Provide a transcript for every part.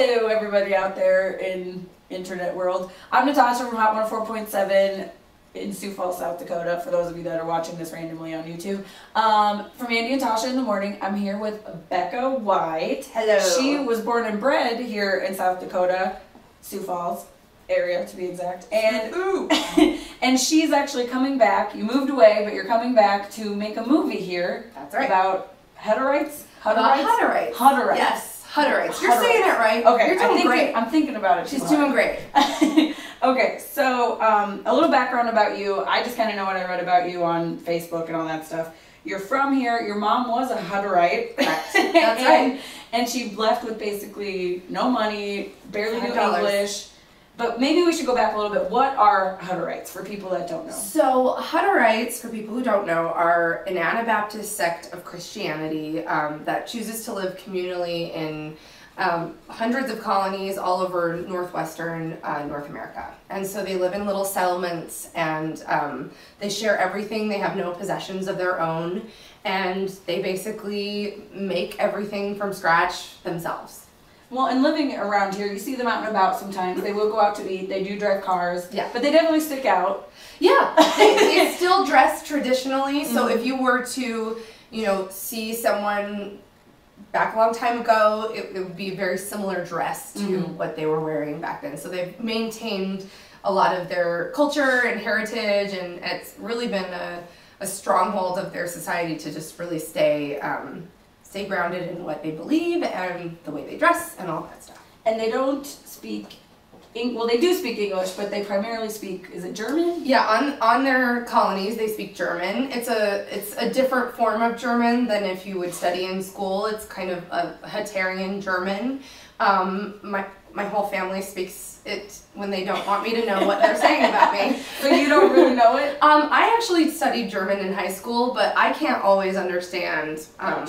Hello, everybody out there in internet world. I'm Natasha from Hot 104.7 in Sioux Falls, South Dakota, for those of you that are watching this randomly on YouTube. From Andy and Tasha in the morning, I'm here with Rebecca White. Hello. She was born and bred here in South Dakota, Sioux Falls area to be exact. And and she's actually coming back. You moved away, but you're coming back to make a movie here. That's right. About Hutterites? Hutterite. Hutterite. Yes, Hutterites. You're saying it right. Okay, you're doing great. I'm thinking about it. She's doing great. Okay, so a little background about you. I just kind of know what I read about you on Facebook and all that stuff. You're from here. Your mom was a Hutterite. That's right. And she left with basically no money, barely knew $5. English. But maybe we should go back a little bit. What are Hutterites for people that don't know? So Hutterites, for people who don't know, are an Anabaptist sect of Christianity that chooses to live communally in hundreds of colonies all over northwestern North America. And so they live in little settlements, and they share everything. They have no possessions of their own, and they basically make everything from scratch themselves. Well, and living around here, you see them out and about sometimes. They will go out to eat. They do drive cars. Yeah. But they definitely stick out. Yeah. They still dress traditionally. So if you were to, see someone back a long time ago, it would be a very similar dress to what they were wearing back then. So they've maintained a lot of their culture and heritage, and it's really been a stronghold of their society to just really stay grounded in what they believe and the way they dress and all that stuff. And they don't speak, well, they do speak English, but they primarily speak, is it German? Yeah, on their colonies they speak German. It's a different form of German than if you would study in school. It's kind of a Hutterian German. My whole family speaks it when they don't want me to know what they're saying about me. So you don't really know it? I actually studied German in high school, but I can't always understand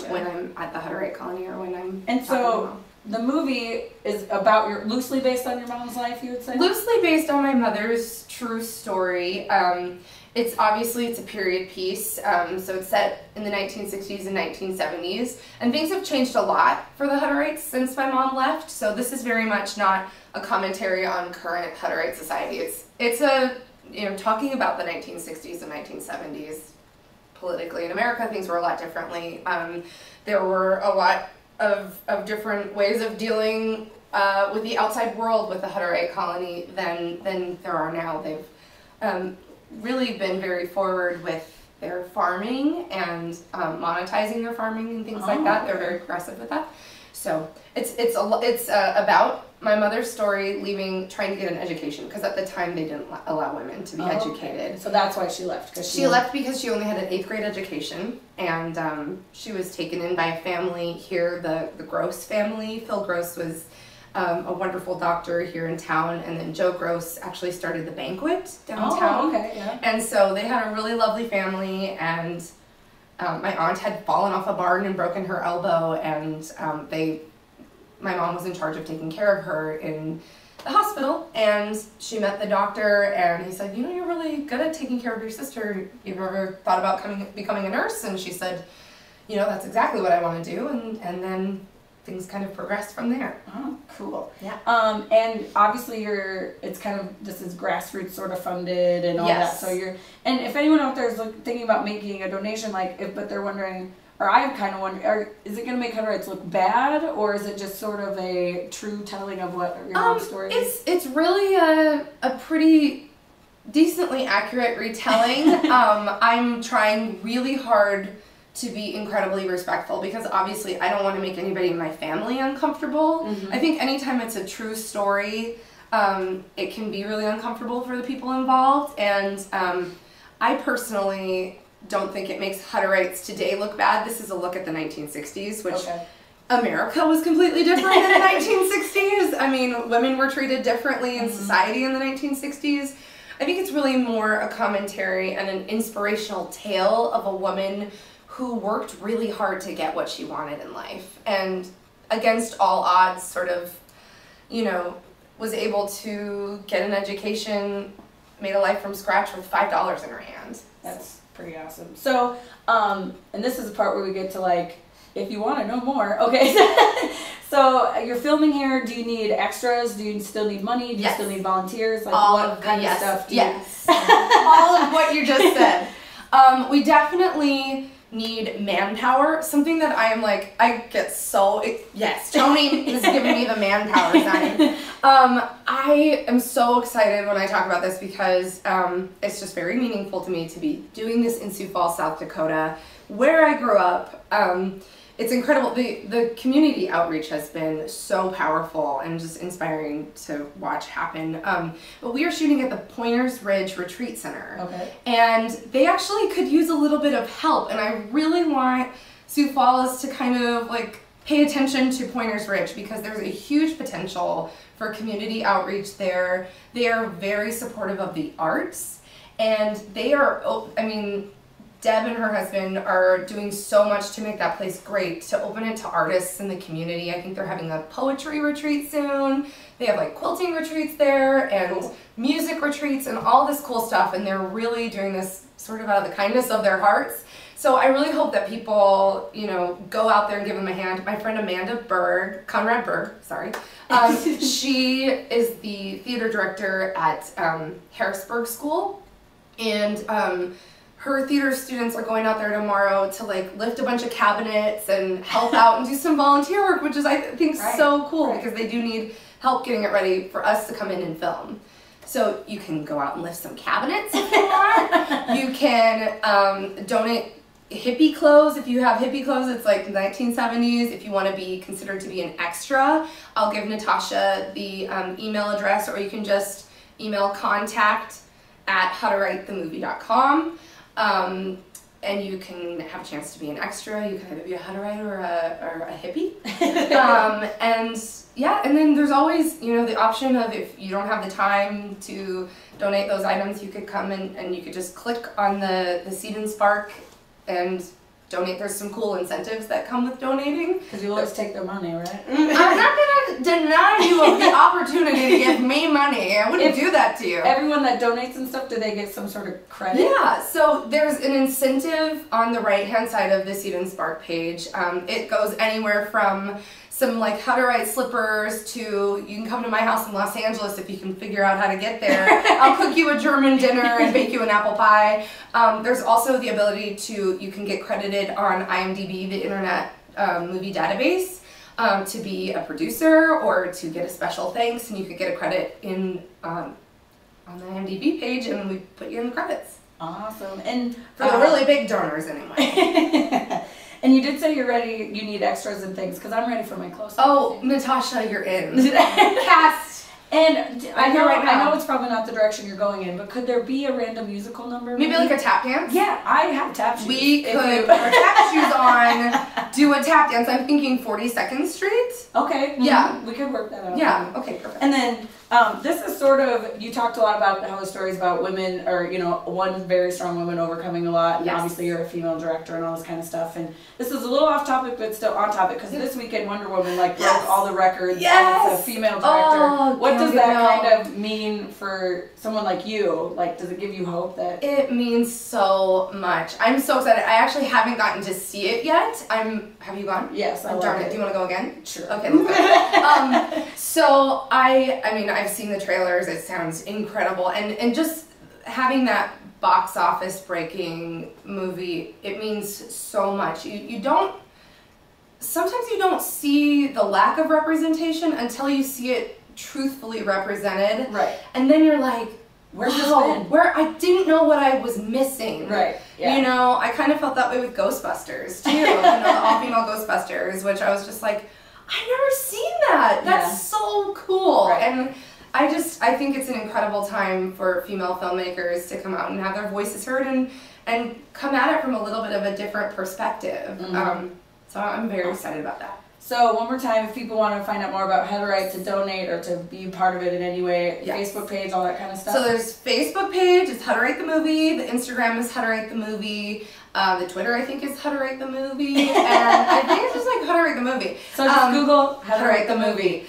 when I'm at the Hutterite colony or when I'm. And so the movie is about loosely based on your mom's life, you would say? Loosely based on my mother's true story. It's a period piece, so it's set in the 1960s and 1970s, and things have changed a lot for the Hutterites since my mom left, so this is very much not a commentary on current Hutterite society. It's talking about the 1960s and 1970s. Politically in America, things were a lot differently. There were a lot of different ways of dealing with the outside world with the Hutterite colony than there are now. They've really been very forward with their farming and monetizing their farming and things like that. They're very progressive with that. So it's about my mother's story trying to get an education, because at the time they didn't allow women to be educated. Okay. So that's why she left. She left because she only had an 8th grade education, and she was taken in by a family here, the Gross family. Phil Gross was a wonderful doctor here in town, and then Joe Gross actually started the banquet downtown. Oh, okay, yeah. And so they had a really lovely family, and my aunt had fallen off a barn and broken her elbow, and my mom was in charge of taking care of her in the hospital, and she met the doctor, and he said, you're really good at taking care of your sister. You've ever thought about becoming a nurse? And she said, that's exactly what I want to do, and then things kind of progressed from there. Oh, cool. Yeah. And obviously this is grassroots sort of funded and all that. So and if anyone out there is thinking about making a donation, but they're wondering, or I'm kind of wondering, is it going to make Hutterites look bad, or is it just sort of a true telling of what your mom's story is? It's really a pretty decently accurate retelling. I'm trying really hard to be incredibly respectful, because obviously I don't want to make anybody in my family uncomfortable. I think anytime it's a true story, it can be really uncomfortable for the people involved, and I personally don't think it makes Hutterites today look bad. This is a look at the 1960s, which America was completely different in the 1960s. I mean, women were treated differently in society in the 1960s. I think it's really more a commentary and an inspirational tale of a woman who worked really hard to get what she wanted in life, and against all odds sort of, was able to get an education, made a life from scratch with $5 in her hand. That's pretty awesome. So, and this is the part where we get to if you want to know more, okay. So you're filming here. Do you need extras? Do you still need money? Do you still need volunteers? Like all what kind of stuff do you all of what you just said. We definitely need manpower. Something that I am like, I get so, yes, Tony is giving me the manpower sign. I am so excited when I talk about this because it's just very meaningful to me to be doing this in Sioux Falls, South Dakota, where I grew up. It's incredible. The community outreach has been so powerful and just inspiring to watch happen. But we are shooting at the Pointers Ridge Retreat Center. Okay. And they actually could use a little bit of help. And I really want Sioux Falls to kind of like pay attention to Pointers Ridge because there's a huge potential for community outreach there. They are very supportive of the arts. And they are, I mean, Deb and her husband are doing so much to make that place great, to open it to artists in the community. I think they're having a poetry retreat soon. They have like quilting retreats there and music retreats and all this cool stuff, and they're really doing this sort of out of the kindness of their hearts. So I really hope that people, you know, go out there and give them a hand. My friend Amanda Conrad Berg, sorry. She is the theater director at Harrisburg School, and her theater students are going out there tomorrow to like lift a bunch of cabinets and help out and do some volunteer work, which is I think so cool because they do need help getting it ready for us to come in and film. So you can go out and lift some cabinets if you want. You can donate hippie clothes. If you have hippie clothes, it's like 1970s. If you want to be considered to be an extra, I'll give Natasha the email address, or you can just email contact@hutteritethemovie.com. And you can have a chance to be an extra. You can either be a Hutterite or a hippie. And yeah, and then there's always, you know, the option of if you don't have the time to donate those items, you could come and you could just click on the Seed and Spark and donate. There's some cool incentives that come with donating. Because you always take their money, right? I'm not going to deny you of the opportunity to give me money. I wouldn't do that to you. Everyone that donates and stuff, do they get some sort of credit? Yeah, so there's an incentive on the right-hand side of the Seed and Spark page. It goes anywhere from some like Hutterite slippers to you can come to my house in Los Angeles if you can figure out how to get there. I'll cook you a German dinner and bake you an apple pie. There's also the ability to, you can get credited on IMDb, the Internet Movie Database, to be a producer or to get a special thanks, and you could get a credit in on the IMDb page, and we put you in the credits. Awesome. And for the really big donors anyway. And you did say you're ready, you need extras and things, because I'm ready for my close-up. Oh, Natasha, you're in. Cast. And I know it's probably not the direction you're going in, but could there be a random musical number? Maybe like a tap dance? Yeah, I have tap shoes. We could put our tap shoes on, do a tap dance. I'm thinking 42nd Street. Okay. Yeah. We could work that out. Yeah, okay, perfect. And then this is sort of, you talked a lot about how the stories about women, or, you know, one very strong woman overcoming a lot, and obviously you're a female director and all this kind of stuff, and this is a little off topic, but still on topic, because this weekend Wonder Woman, like, broke all the records as a female director. What does that kind of mean for someone like you? Like, does it give you hope that... It means so much. I'm so excited. I actually haven't gotten to see it yet. Have you gone? Yes, I darn it. Do you want to go again? Sure. Okay, let's go. So I mean, I've seen the trailers. It sounds incredible, and just having that box office breaking movie, it means so much. Sometimes you don't see the lack of representation until you see it truthfully represented. Right. And then you're like, where's this been? Where I didn't know what I was missing. Right. Yeah. You know, I kind of felt that way with Ghostbusters too. You know, the all-female Ghostbusters, which I was just like, I've never seen that. That's so cool. Right. And I think it's an incredible time for female filmmakers to come out and have their voices heard and come at it from a little bit of a different perspective. Mm-hmm. So I'm very excited about that. So one more time, if people want to find out more about Hutterite, to donate or to be part of it in any way, Facebook page, all that kind of stuff. So there's Facebook page, it's Hutterite the Movie. The Instagram is Hutterite the Movie. The Twitter, I think, is Hutterite the Movie. And I think it's just like Hutterite the Movie. So just Google Hutterite the Movie.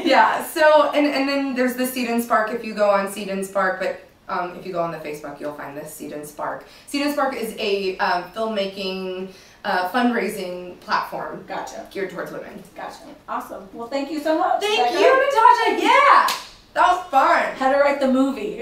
Yeah, so, and then there's the Seed and Spark if you go on Seed and Spark, but if you go on the Facebook, you'll find this Seed and Spark. Seed and Spark is a filmmaking fundraising platform. Gotcha. Geared towards women. Gotcha. Awesome. Well, thank you so much. Thank you, Natasha. Yeah, that was fun. How to write the movie.